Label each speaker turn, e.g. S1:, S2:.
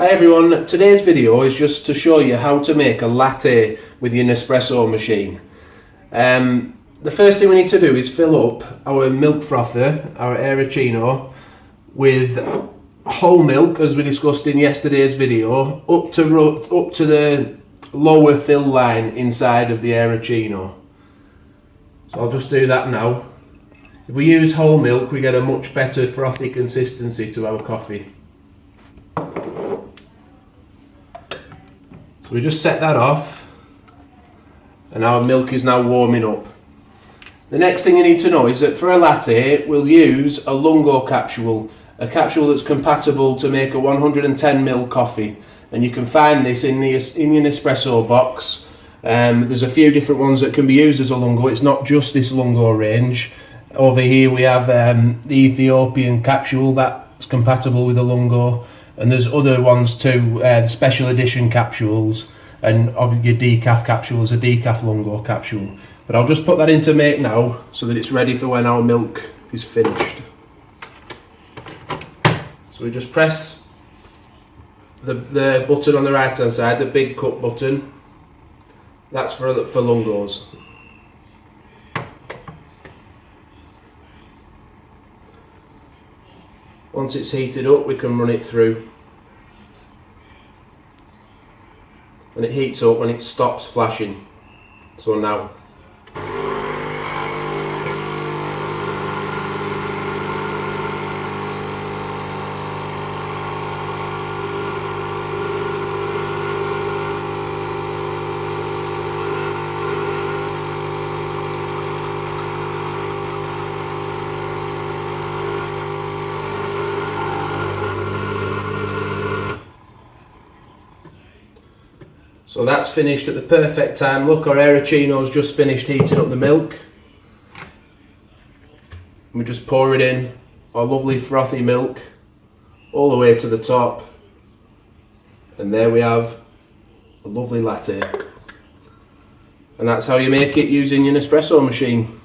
S1: Hi everyone, today's video is just to show you how to make a latte with your Nespresso machine. The first thing we need to do is fill up our milk frother, our Aerocino, with whole milk, as we discussed in yesterday's video, up to the lower fill line inside of the Aerocino. So I'll just do that now. If we use whole milk, we get a much better frothy consistency to our coffee. So we just set that off, and our milk is now warming up. The next thing you need to know is that for a latte, we'll use a lungo capsule, a capsule that's compatible to make a 110ml coffee, and you can find this in your Nespresso box. There's a few different ones that can be used as a lungo. It's not just this lungo range. Over here we have the Ethiopian capsule that's compatible with a lungo, and there's other ones too, the special edition capsules, and obviously your decaf capsule is a decaf lungo capsule. But I'll just put that into make now so that it's ready for when our milk is finished. So we just press the button on the right hand side, the big cup button. That's for lungos. Once it's heated up, we can run it through. And it heats up when it stops flashing. So now. So that's finished at the perfect time. Look, our Aerocino's just finished heating up the milk. We just pour it in, our lovely frothy milk, all the way to the top. And there we have a lovely latte. And that's how you make it using your Nespresso machine.